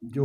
جو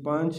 5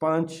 5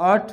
8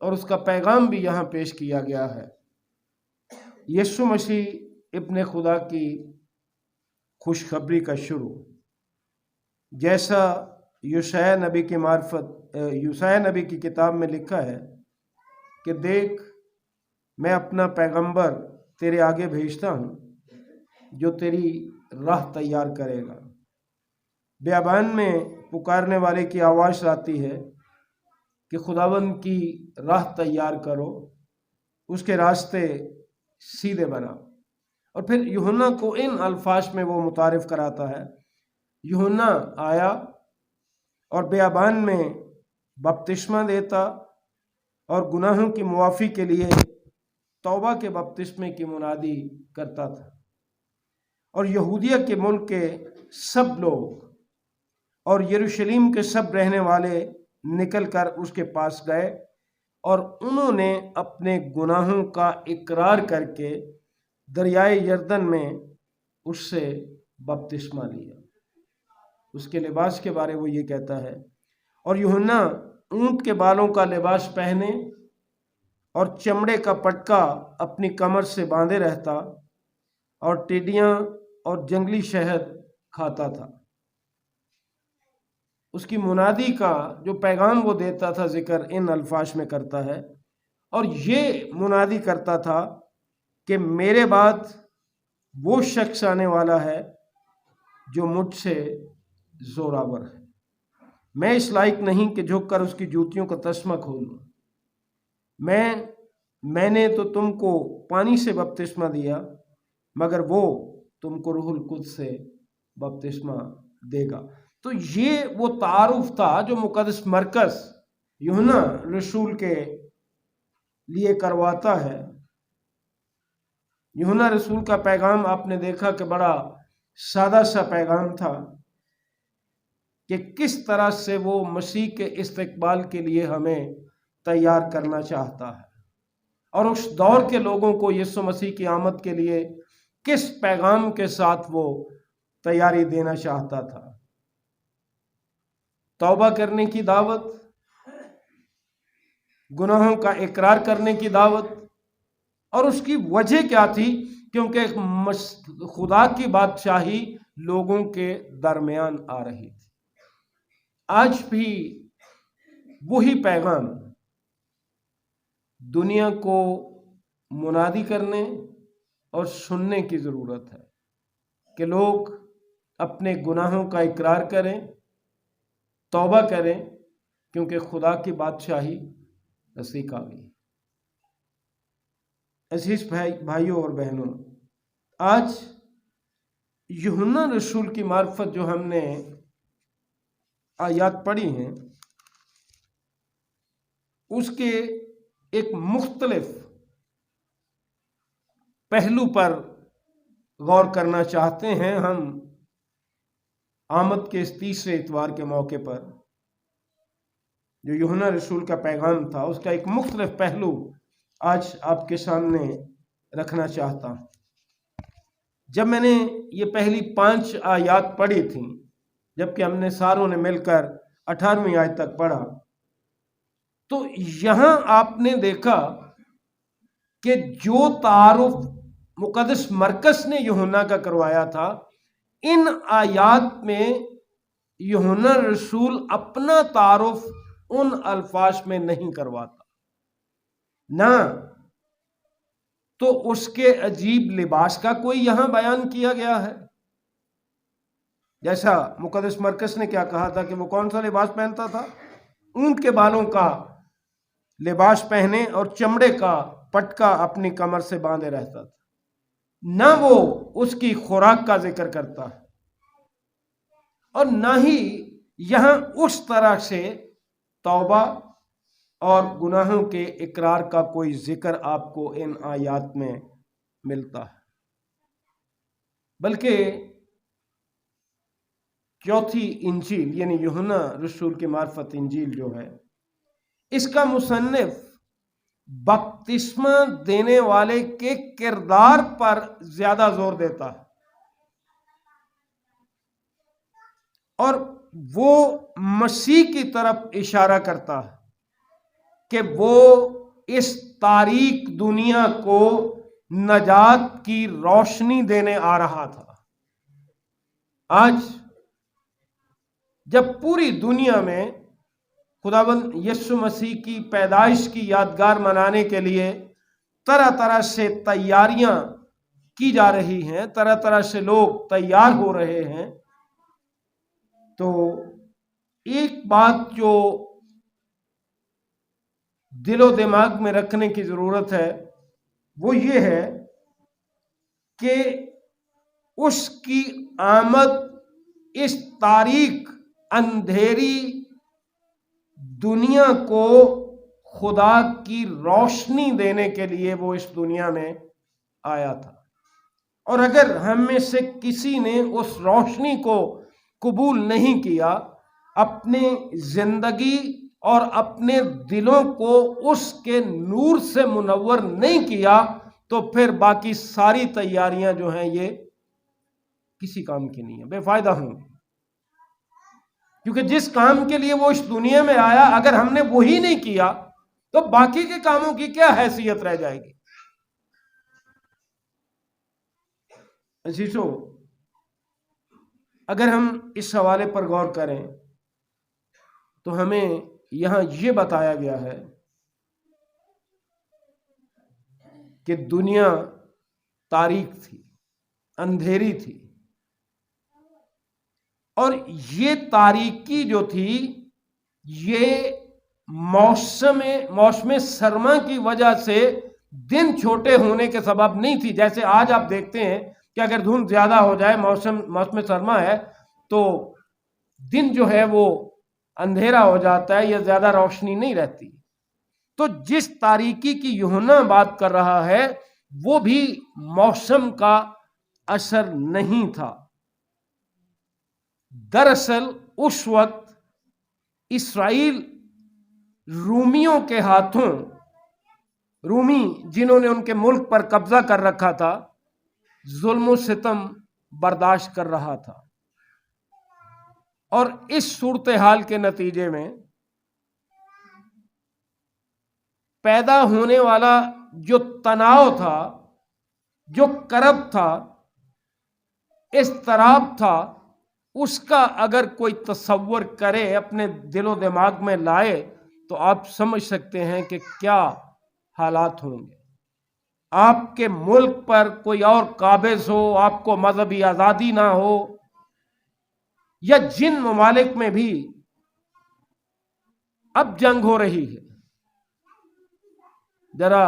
اور اس کا پیغام بھی یہاں پیش کیا گیا ہے۔ یسوع مسیح ابن خدا کی خوشخبری کا شروع، جیسا یوشیا نبی کی یوشیا نبی کی کتاب میں لکھا ہے کہ دیکھ میں اپنا پیغمبر تیرے آگے بھیجتا ہوں جو تیری راہ تیار کرے گا۔ بیابان میں پکارنے والے کی آواز آتی ہے کہ خداوند کی راہ تیار کرو، اس کے راستے سیدھے بناؤ۔ اور پھر یوحنا کو ان الفاظ میں وہ متعارف کراتا ہے۔ یوحنا آیا اور بیابان میں بپتسمہ دیتا اور گناہوں کی معافی کے لیے توبہ کے بپتسمے کی منادی کرتا تھا، اور یہودیہ کے ملک کے سب لوگ اور یروشلم کے سب رہنے والے نکل کر اس کے پاس گئے، اور انہوں نے اپنے گناہوں کا اقرار کر کے دریائے یردن میں اس سے بپتسمہ لیا۔ اس کے لباس کے بارے وہ یہ کہتا ہے، اور یوحنا اونٹ کے بالوں کا لباس پہنے اور چمڑے کا پٹکا اپنی کمر سے باندھے رہتا اور ٹڈیاں اور جنگلی شہد کھاتا تھا۔ اس کی منادی کا جو پیغام وہ دیتا تھا ذکر ان الفاظ میں کرتا ہے، اور یہ منادی کرتا تھا کہ میرے بعد وہ شخص آنے والا ہے جو مجھ سے زوراور ہے، میں اس لائق نہیں کہ جھک کر اس کی جوتیوں کا تسمہ کھولوں۔ میں نے تو تم کو پانی سے بپتسمہ دیا، مگر وہ تم کو روح القدس سے بپتسمہ دے گا۔ تو یہ وہ تعارف تھا جو مقدس مرکز یوحنا رسول کے لیے کرواتا ہے۔ یوحنا رسول کا پیغام آپ نے دیکھا کہ بڑا سادہ سا پیغام تھا کہ کس طرح سے وہ مسیح کے استقبال کے لیے ہمیں تیار کرنا چاہتا ہے، اور اس دور کے لوگوں کو یسوع مسیح کی آمد کے لیے کس پیغام کے ساتھ وہ تیاری دینا چاہتا تھا۔ توبہ کرنے کی دعوت، گناہوں کا اقرار کرنے کی دعوت، اور اس کی وجہ کیا تھی؟ کیونکہ خدا کی بادشاہی لوگوں کے درمیان آ رہی تھی۔ آج بھی وہی پیغام دنیا کو منادی کرنے اور سننے کی ضرورت ہے کہ لوگ اپنے گناہوں کا اقرار کریں، توبہ کریں، کیونکہ خدا کی بادشاہی نزدیک آ گئی۔ عزیز بھائیوں اور بہنوں، آج یوحنا رسول کی معرفت جو ہم نے آیات پڑھی ہیں، اس کے ایک مختلف پہلو پر غور کرنا چاہتے ہیں ہم آمد کے اس تیسرے اتوار کے موقع پر۔ جو یوحنا رسول کا پیغام تھا، اس کا ایک مختلف پہلو آج آپ کے سامنے رکھنا چاہتا ہوں۔ جب میں نے یہ پہلی 5 آیات پڑھی تھیں، جبکہ ہم نے ساروں نے مل کر 18ویں آیت تک پڑھا، تو یہاں آپ نے دیکھا کہ جو تعارف مقدس مرکز نے یوحنا کا کروایا تھا، ان آیات میں یوحنا رسول اپنا تعارف ان الفاظ میں نہیں کرواتا، نہ تو اس کے عجیب لباس کا کوئی یہاں بیان کیا گیا ہے۔ جیسا مقدس مرکز نے کیا کہا تھا کہ وہ کون سا لباس پہنتا تھا؟ اونٹ کے بالوں کا لباس پہنے اور چمڑے کا پٹکا اپنی کمر سے باندھے رہتا تھا، نہ وہ اس کی خوراک کا ذکر کرتا ہے، اور نہ ہی یہاں اس طرح سے توبہ اور گناہوں کے اقرار کا کوئی ذکر آپ کو ان آیات میں ملتا ہے، بلکہ چوتھی انجیل یعنی یوحنا رسول کی معرفت انجیل جو ہے، اس کا مصنف بپتسمہ دینے والے کے کردار پر زیادہ زور دیتا ہے، اور وہ مسیح کی طرف اشارہ کرتا ہے کہ وہ اس تاریک دنیا کو نجات کی روشنی دینے آ رہا تھا۔ آج جب پوری دنیا میں خداوند یسوع مسیح کی پیدائش کی یادگار منانے کے لیے طرح طرح سے تیاریاں کی جا رہی ہیں، طرح طرح سے لوگ تیار ہو رہے ہیں، تو ایک بات جو دل و دماغ میں رکھنے کی ضرورت ہے وہ یہ ہے کہ اس کی آمد اس تاریک اندھیری دنیا کو خدا کی روشنی دینے کے لیے وہ اس دنیا میں آیا تھا۔ اور اگر ہم میں سے کسی نے اس روشنی کو قبول نہیں کیا، اپنے زندگی اور اپنے دلوں کو اس کے نور سے منور نہیں کیا، تو پھر باقی ساری تیاریاں جو ہیں یہ کسی کام کی نہیں ہیں، بے فائدہ ہوں گی۔ کیونکہ جس کام کے لیے وہ اس دنیا میں آیا، اگر ہم نے وہی نہیں کیا تو باقی کے کاموں کی کیا حیثیت رہ جائے گی؟ عزیزو، اگر ہم اس حوالے پر غور کریں تو ہمیں یہاں یہ بتایا گیا ہے کہ دنیا تاریک تھی، اندھیری تھی، اور یہ تاریکی جو تھی یہ موسم سرما کی وجہ سے دن چھوٹے ہونے کے سبب نہیں تھی۔ جیسے آج آپ دیکھتے ہیں کہ اگر دھند زیادہ ہو جائے، موسم سرما ہے، تو دن جو ہے وہ اندھیرا ہو جاتا ہے یا زیادہ روشنی نہیں رہتی۔ تو جس تاریکی کی یوحنا بات کر رہا ہے وہ بھی موسم کا اثر نہیں تھا۔ دراصل اس وقت اسرائیل رومیوں کے ہاتھوں، رومی جنہوں نے ان کے ملک پر قبضہ کر رکھا تھا، ظلم و ستم برداشت کر رہا تھا، اور اس صورتحال کے نتیجے میں پیدا ہونے والا جو تناؤ تھا، جو کرب تھا، اضطراب تھا، اس کا اگر کوئی تصور کرے، اپنے دل و دماغ میں لائے، تو آپ سمجھ سکتے ہیں کہ کیا حالات ہوں گے۔ آپ کے ملک پر کوئی اور قابض ہو، آپ کو مذہبی آزادی نہ ہو، یا جن ممالک میں بھی اب جنگ ہو رہی ہے، ذرا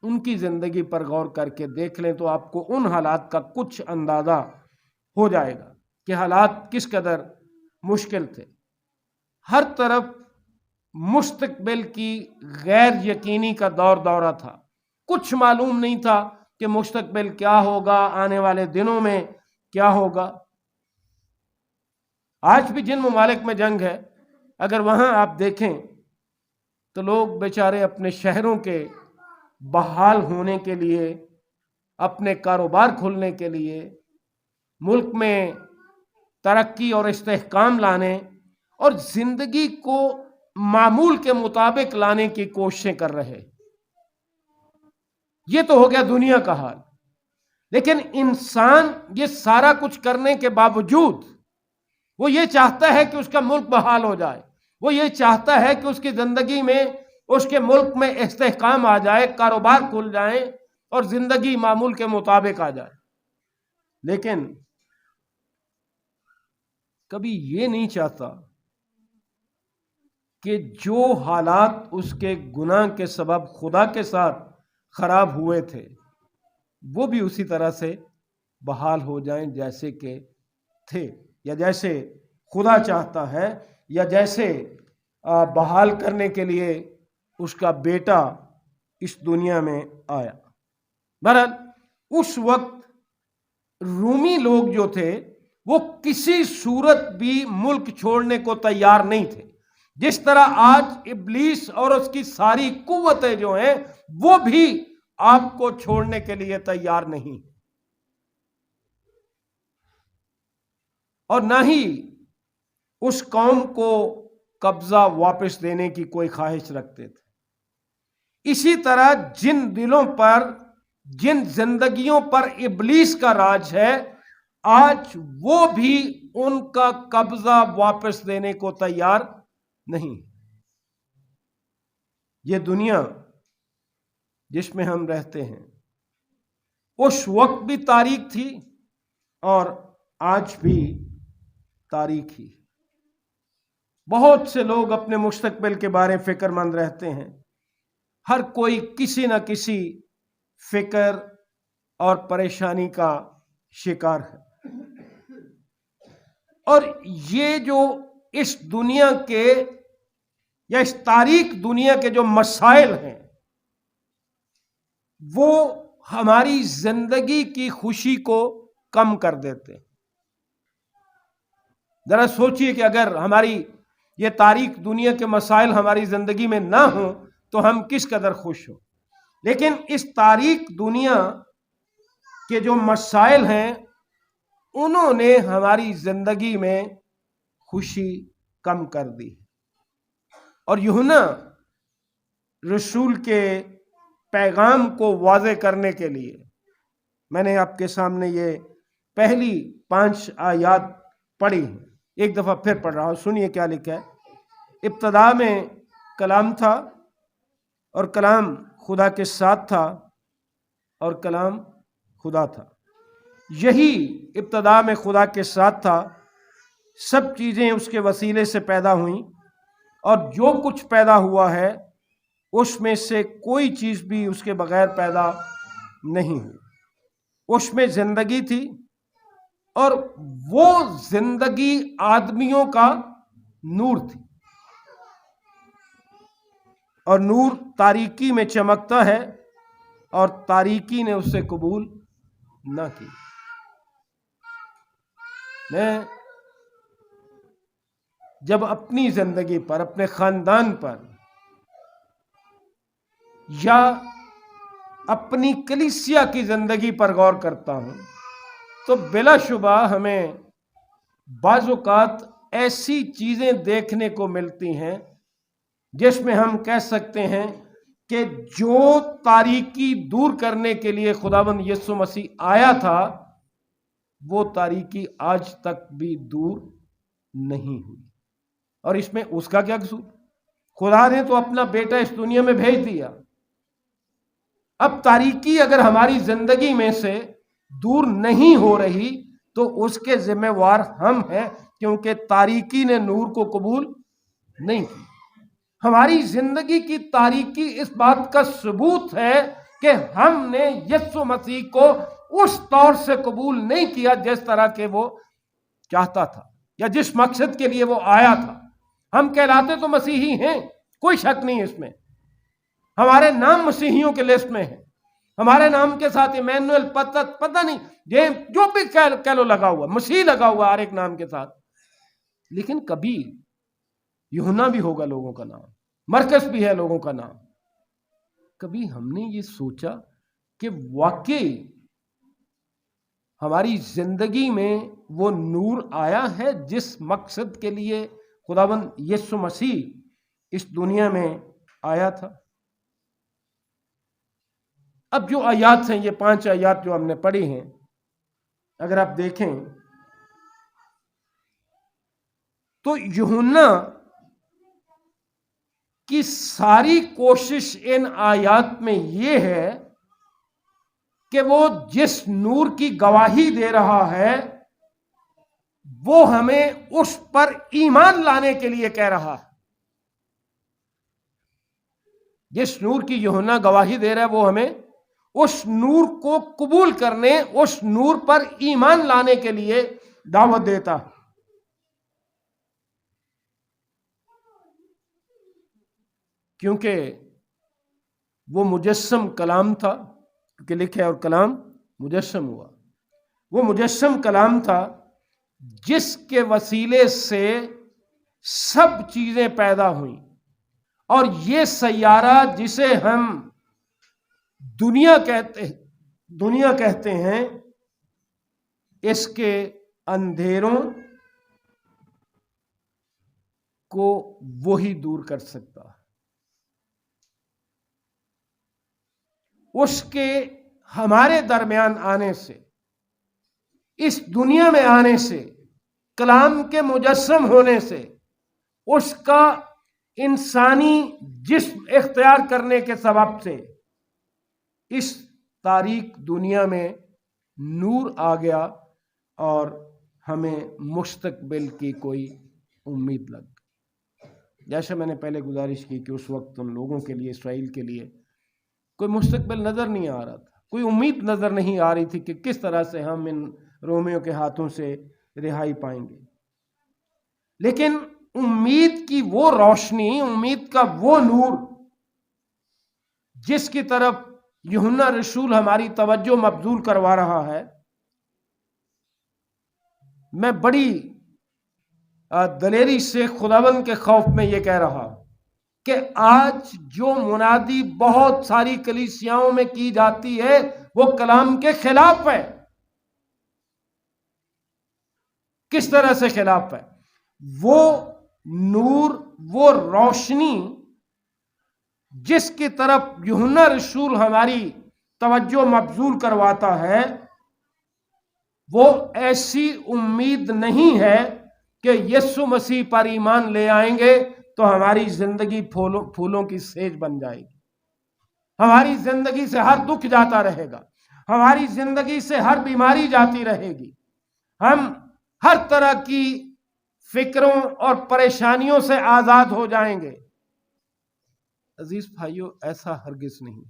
ان کی زندگی پر غور کر کے دیکھ لیں تو آپ کو ان حالات کا کچھ اندازہ ہو جائے گا کہ حالات کس قدر مشکل تھے۔ ہر طرف مستقبل کی غیر یقینی کا دورہ تھا، کچھ معلوم نہیں تھا کہ مستقبل کیا ہوگا، آنے والے دنوں میں کیا ہوگا۔ آج بھی جن ممالک میں جنگ ہے، اگر وہاں آپ دیکھیں تو لوگ بیچارے اپنے شہروں کے بحال ہونے کے لیے، اپنے کاروبار کھولنے کے لیے، ملک میں ترقی اور استحکام لانے اور زندگی کو معمول کے مطابق لانے کی کوششیں کر رہے۔ یہ تو ہو گیا دنیا کا حال، لیکن انسان یہ سارا کچھ کرنے کے باوجود وہ یہ چاہتا ہے کہ اس کا ملک بحال ہو جائے، وہ یہ چاہتا ہے کہ اس کی زندگی میں، اس کے ملک میں استحکام آ جائے، کاروبار کھل جائیں اور زندگی معمول کے مطابق آ جائے، لیکن کبھی یہ نہیں چاہتا کہ جو حالات اس کے گناہ کے سبب خدا کے ساتھ خراب ہوئے تھے وہ بھی اسی طرح سے بحال ہو جائیں جیسے کہ تھے، یا جیسے خدا چاہتا ہے، یا جیسے بحال کرنے کے لیے اس کا بیٹا اس دنیا میں آیا۔ بہرحال اس وقت رومی لوگ جو تھے وہ کسی صورت بھی ملک چھوڑنے کو تیار نہیں تھے، جس طرح آج ابلیس اور اس کی ساری قوتیں جو ہیں وہ بھی آپ کو چھوڑنے کے لیے تیار نہیں، اور نہ ہی اس قوم کو قبضہ واپس دینے کی کوئی خواہش رکھتے تھے۔ اسی طرح جن دلوں پر، جن زندگیوں پر ابلیس کا راج ہے، آج وہ بھی ان کا قبضہ واپس دینے کو تیار نہیں۔ یہ دنیا جس میں ہم رہتے ہیں اس وقت بھی تاریک تھی اور آج بھی تاریک ہی۔ بہت سے لوگ اپنے مستقبل کے بارے فکر مند رہتے ہیں۔ ہر کوئی کسی نہ کسی فکر اور پریشانی کا شکار ہے، اور یہ جو اس دنیا کے یا اس تاریک دنیا کے جو مسائل ہیں وہ ہماری زندگی کی خوشی کو کم کر دیتے ہیں۔ ذرا سوچئے کہ اگر ہماری یہ تاریک دنیا کے مسائل ہماری زندگی میں نہ ہوں تو ہم کس قدر خوش ہوں۔ لیکن اس تاریک دنیا کے جو مسائل ہیں انہوں نے ہماری زندگی میں خوشی کم کر دی۔ اور یوحنا رسول کے پیغام کو واضح کرنے کے لیے میں نے آپ کے سامنے یہ پہلی 5 آیات پڑھی ہیں۔ ایک دفعہ پھر پڑھ رہا ہوں، سنیے کیا لکھا ہے۔ ابتدا میں کلام تھا اور کلام خدا کے ساتھ تھا اور کلام خدا تھا۔ یہی ابتدا میں خدا کے ساتھ تھا۔ سب چیزیں اس کے وسیلے سے پیدا ہوئیں، اور جو کچھ پیدا ہوا ہے اس میں سے کوئی چیز بھی اس کے بغیر پیدا نہیں ہوئی۔ اس میں زندگی تھی اور وہ زندگی آدمیوں کا نور تھی، اور نور تاریکی میں چمکتا ہے اور تاریکی نے اسے قبول نہ کی۔ میں جب اپنی زندگی پر، اپنے خاندان پر یا اپنی کلیسیا کی زندگی پر غور کرتا ہوں تو بلا شبہ ہمیں بعض اوقات ایسی چیزیں دیکھنے کو ملتی ہیں جس میں ہم کہہ سکتے ہیں کہ جو تاریکی دور کرنے کے لیے خداوند یسوع مسیح آیا تھا وہ تاریکی آج تک بھی دور نہیں ہوئی۔ اور اس میں اس کا کیا قصور؟ خدا نے تو اپنا بیٹا اس دنیا میں بھیج دیا۔ اب تاریکی اگر ہماری زندگی میں سے دور نہیں ہو رہی تو اس کے ذمہ وار ہم ہیں، کیونکہ تاریکی نے نور کو قبول نہیں کی۔ ہماری زندگی کی تاریکی اس بات کا ثبوت ہے کہ ہم نے یسوع مسیح کو اس طور سے قبول نہیں کیا جس طرح کہ وہ چاہتا تھا یا جس مقصد کے لیے وہ آیا تھا۔ ہم کہلاتے تو مسیحی ہیں، کوئی شک نہیں اس میں، ہمارے نام مسیحیوں کے لسٹ میں ہے، ہمارے نام کے ساتھ ایمینوئل پتہ نہیں جو بھی کہہ لو لگا ہوا، مسیح لگا ہوا ہر ایک نام کے ساتھ۔ لیکن کبھی یوحنا بھی ہوگا لوگوں کا نام، مرکز بھی ہے لوگوں کا نام۔ کبھی ہم نے یہ سوچا کہ واقعی ہماری زندگی میں وہ نور آیا ہے جس مقصد کے لیے خداوند یسوع مسیح اس دنیا میں آیا تھا؟ اب جو آیات ہیں، یہ 5 آیات جو ہم نے پڑھی ہیں، اگر آپ دیکھیں تو یوحنا کی ساری کوشش ان آیات میں یہ ہے کہ وہ جس نور کی گواہی دے رہا ہے وہ ہمیں اس پر ایمان لانے کے لیے کہہ رہا ہے۔ جس نور کی یوحنا گواہی دے رہا ہے وہ ہمیں اس نور کو قبول کرنے، اس نور پر ایمان لانے کے لیے دعوت دیتا ہے۔ کیونکہ وہ مجسم کلام تھا، کہ لکھے اور کلام مجسم ہوا۔ وہ مجسم کلام تھا جس کے وسیلے سے سب چیزیں پیدا ہوئیں، اور یہ سیارہ جسے ہم دنیا کہتے ہیں، اس کے اندھیروں کو وہی دور کر سکتا ہے۔ اس کے ہمارے درمیان آنے سے، اس دنیا میں آنے سے، کلام کے مجسم ہونے سے، اس کا انسانی جسم اختیار کرنے کے سبب سے اس تاریک دنیا میں نور آ گیا اور ہمیں مستقبل کی کوئی امید لگ گئی۔ جیسے میں نے پہلے گزارش کی کہ اس وقت ان لوگوں کے لیے، اسرائیل کے لیے کوئی مستقبل نظر نہیں آ رہا تھا، کوئی امید نظر نہیں آ رہی تھی کہ کس طرح سے ہم ان رومیوں کے ہاتھوں سے رہائی پائیں گے۔ لیکن امید کی وہ روشنی، امید کا وہ نور جس کی طرف یوحنا رسول ہماری توجہ مبذول کروا رہا ہے، میں بڑی دلیری سے خداوند کے خوف میں یہ کہہ رہا کہ آج جو منادی بہت ساری کلیسیاؤں میں کی جاتی ہے وہ کلام کے خلاف ہے۔ کس طرح سے خلاف ہے؟ وہ نور، وہ روشنی جس کی طرف یوحنا رسول ہماری توجہ مبذول کرواتا ہے، وہ ایسی امید نہیں ہے کہ یسوع مسیح پر ایمان لے آئیں گے تو ہماری زندگی پھولوں کی سیج بن جائے گی، ہماری زندگی سے ہر دکھ جاتا رہے گا، ہماری زندگی سے ہر بیماری جاتی رہے گی، ہم ہر طرح کی فکروں اور پریشانیوں سے آزاد ہو جائیں گے۔ عزیز بھائیو، ایسا ہرگز نہیں۔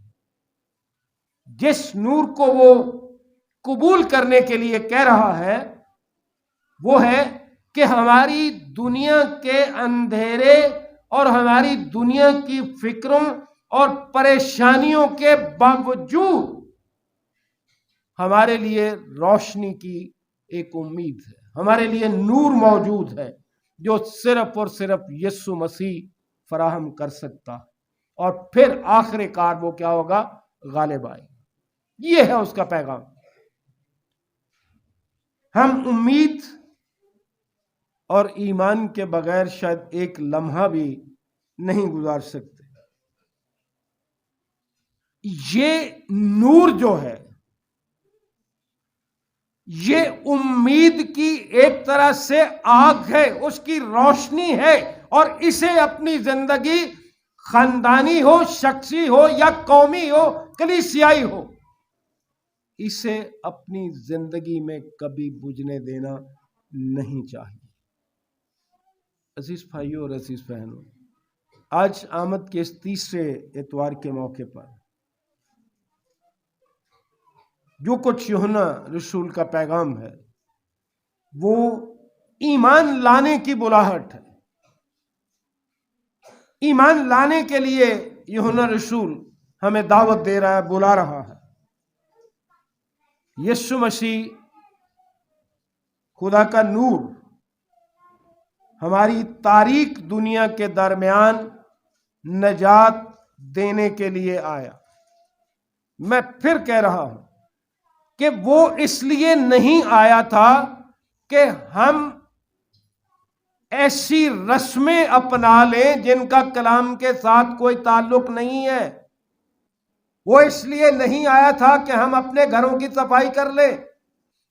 جس نور کو وہ قبول کرنے کے لیے کہہ رہا ہے وہ ہے کہ ہماری دنیا کے اندھیرے اور ہماری دنیا کی فکروں اور پریشانیوں کے باوجود ہمارے لیے روشنی کی ایک امید ہے، ہمارے لیے نور موجود ہے جو صرف اور صرف یسوع مسیح فراہم کر سکتا، اور پھر آخر کار وہ کیا ہوگا؟ غالب آئے۔ یہ ہے اس کا پیغام۔ ہم امید اور ایمان کے بغیر شاید ایک لمحہ بھی نہیں گزار سکتے۔ یہ نور جو ہے، یہ امید کی ایک طرح سے آگ ہے، اس کی روشنی ہے، اور اسے اپنی زندگی خاندانی ہو، شخصی ہو یا قومی ہو، کلیسیائی ہو، اسے اپنی زندگی میں کبھی بجھنے دینا نہیں چاہیے۔ عزیز بھائیوں اور عزیز بہنوں، آج آمد کے اس تیسرے اتوار کے موقع پر جو کچھ یوحنا رسول کا پیغام ہے وہ ایمان لانے کی بلاہٹ ہے۔ ایمان لانے کے لیے یوحنا رسول ہمیں دعوت دے رہا ہے، بلا رہا ہے۔ یسوع مسیح خدا کا نور ہماری تاریک دنیا کے درمیان نجات دینے کے لیے آیا۔ میں پھر کہہ رہا ہوں کہ وہ اس لیے نہیں آیا تھا کہ ہم ایسی رسمیں اپنا لیں جن کا کلام کے ساتھ کوئی تعلق نہیں ہے۔ وہ اس لیے نہیں آیا تھا کہ ہم اپنے گھروں کی صفائی کر لیں،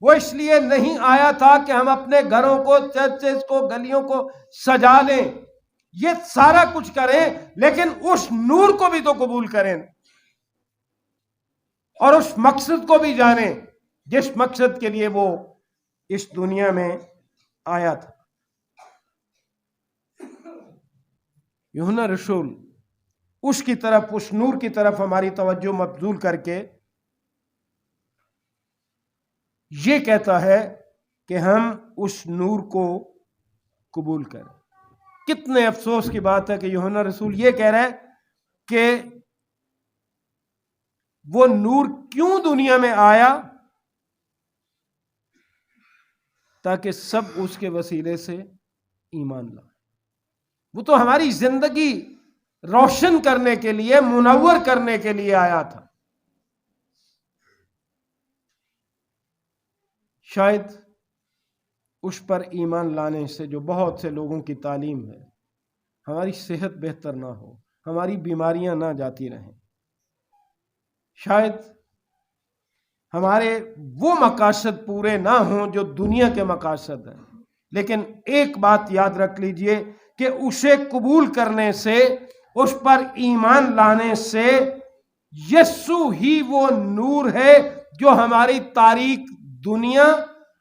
وہ اس لیے نہیں آیا تھا کہ ہم اپنے گھروں کو، چرچز کو، گلیوں کو سجا لیں۔ یہ سارا کچھ کریں، لیکن اس نور کو بھی تو قبول کریں اور اس مقصد کو بھی جانیں جس مقصد کے لیے وہ اس دنیا میں آیا تھا۔ یوحنا رسول اس کی طرف، اس نور کی طرف ہماری توجہ مبذول کر کے یہ کہتا ہے کہ ہم اس نور کو قبول کریں۔ کتنے افسوس کی بات ہے کہ یوحنا رسول یہ کہہ رہا ہے کہ وہ نور کیوں دنیا میں آیا؟ تاکہ سب اس کے وسیلے سے ایمان لائیں۔ وہ تو ہماری زندگی روشن کرنے کے لیے، منور کرنے کے لیے آیا تھا۔ شاید اس پر ایمان لانے سے جو بہت سے لوگوں کی تعلیم ہے ہماری صحت بہتر نہ ہو، ہماری بیماریاں نہ جاتی رہیں، شاید ہمارے وہ مقاصد پورے نہ ہوں جو دنیا کے مقاصد ہیں، لیکن ایک بات یاد رکھ لیجئے کہ اسے قبول کرنے سے، اس پر ایمان لانے سے، یسوع ہی وہ نور ہے جو ہماری تاریک دنیا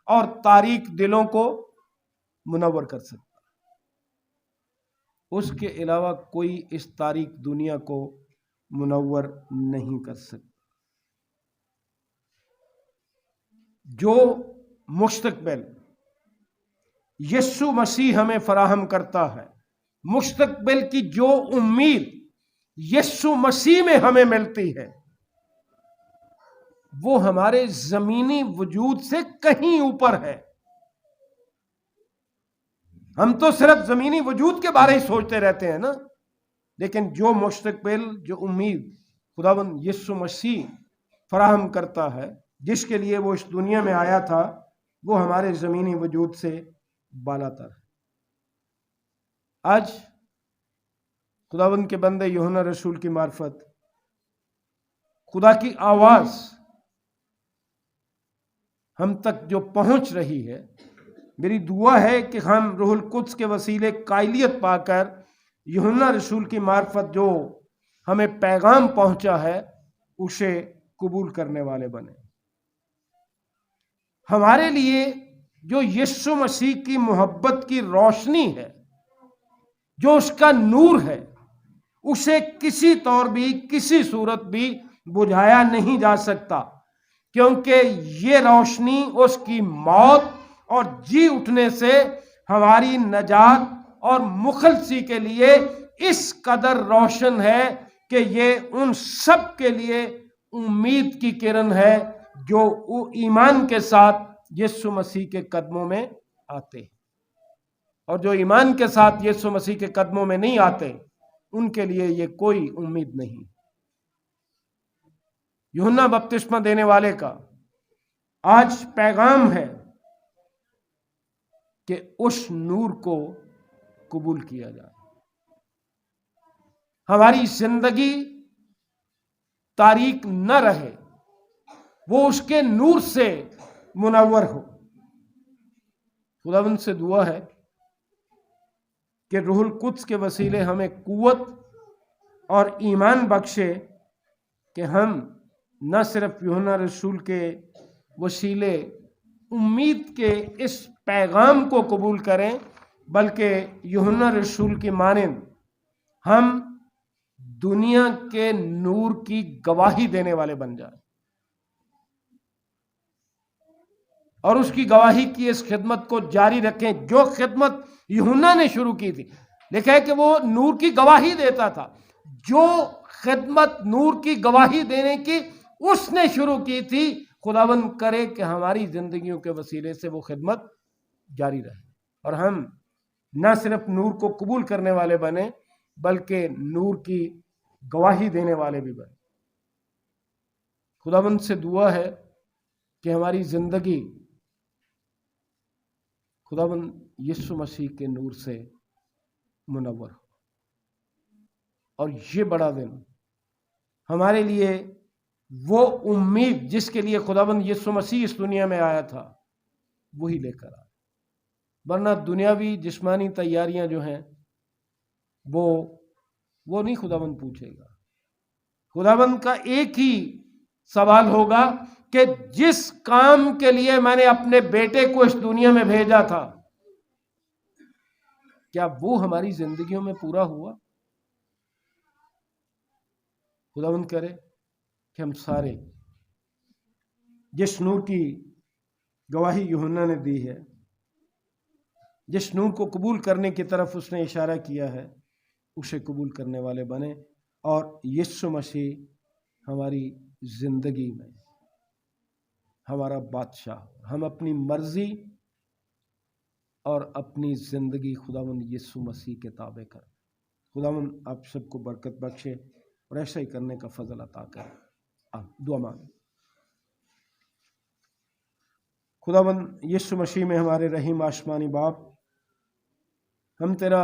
اور تاریک دلوں کو منور کر سکتا ہے۔ اس کے علاوہ کوئی اس تاریک دنیا کو منور نہیں کر سکتا۔ جو مستقبل یسوع مسیح ہمیں فراہم کرتا ہے، مستقبل کی جو امید یسوع مسیح میں ہمیں ملتی ہے، وہ ہمارے زمینی وجود سے کہیں اوپر ہے۔ ہم تو صرف زمینی وجود کے بارے ہی سوچتے رہتے ہیں نا، لیکن جو مستقبل، جو امید خداوند یسوع مسیح فراہم کرتا ہے، جس کے لیے وہ اس دنیا میں آیا تھا، وہ ہمارے زمینی وجود سے بالاتر ہے۔ آج خداوند کے بندے یوحنا رسول کی معرفت خدا کی آواز ہم تک جو پہنچ رہی ہے، میری دعا ہے کہ ہم روح القدس کے وسیلے قائلیت پا کر یوحنا رسول کی معرفت جو ہمیں پیغام پہنچا ہے، اسے قبول کرنے والے بنے۔ ہمارے لیے جو یسوع مسیح کی محبت کی روشنی ہے، جو اس کا نور ہے، اسے کسی طور بھی، کسی صورت بھی بجھایا نہیں جا سکتا، کیونکہ یہ روشنی اس کی موت اور جی اٹھنے سے ہماری نجات اور مخلصی کے لیے اس قدر روشن ہے کہ یہ ان سب کے لیے امید کی کرن ہے جو ایمان کے ساتھ یسوع مسیح کے قدموں میں آتے ہیں، اور جو ایمان کے ساتھ یسوع مسیح کے قدموں میں نہیں آتے، ان کے لیے یہ کوئی امید نہیں۔ یوحنا بپتسمہ دینے والے کا آج پیغام ہے کہ اس نور کو قبول کیا جائے، ہماری زندگی تاریک نہ رہے، وہ اس کے نور سے منور ہو۔ خداوند سے دعا ہے کہ روح القدس کے وسیلے ہمیں قوت اور ایمان بخشے کہ ہم نہ صرف یوحنا رسول کے وسیلے امید کے اس پیغام کو قبول کریں، بلکہ یوحنا رسول کی مانند ہم دنیا کے نور کی گواہی دینے والے بن جائیں، اور اس کی گواہی کی اس خدمت کو جاری رکھیں جو خدمت یوحنا نے شروع کی تھی۔ لکھا ہے کہ وہ نور کی گواہی دیتا تھا، جو خدمت نور کی گواہی دینے کی اس نے شروع کی تھی، خداوند کرے کہ ہماری زندگیوں کے وسیلے سے وہ خدمت جاری رہے، اور ہم نہ صرف نور کو قبول کرنے والے بنے، بلکہ نور کی گواہی دینے والے بھی بنے۔ خداوند سے دعا ہے کہ ہماری زندگی خداوند یسوع مسیح کے نور سے منور ہو، اور یہ بڑا دن ہمارے لیے وہ امید جس کے لیے خداوند یسوع مسیح اس دنیا میں آیا تھا، وہی لے کر آئے۔ ورنہ دنیاوی جسمانی تیاریاں جو ہیں وہ نہیں خداوند پوچھے گا۔ خداوند کا ایک ہی سوال ہوگا کہ جس کام کے لیے میں نے اپنے بیٹے کو اس دنیا میں بھیجا تھا، کیا وہ ہماری زندگیوں میں پورا ہوا؟ خداوند کرے کہ ہم سارے جس نور کی گواہی یوحنا نے دی ہے، جس نور کو قبول کرنے کی طرف اس نے اشارہ کیا ہے، اسے قبول کرنے والے بنے، اور یسوع مسیح ہماری زندگی میں ہمارا بادشاہ ہو۔ ہم اپنی مرضی اور اپنی زندگی خداوند یسوع مسیح کے تابع کریں۔ خداوند آپ سب کو برکت بخشے اور ایسا ہی کرنے کا فضل عطا کرے۔ دعا مانگیں۔ خداوند یسوع مسیح میں ہمارے رحیم آسمانی باپ، ہم تیرا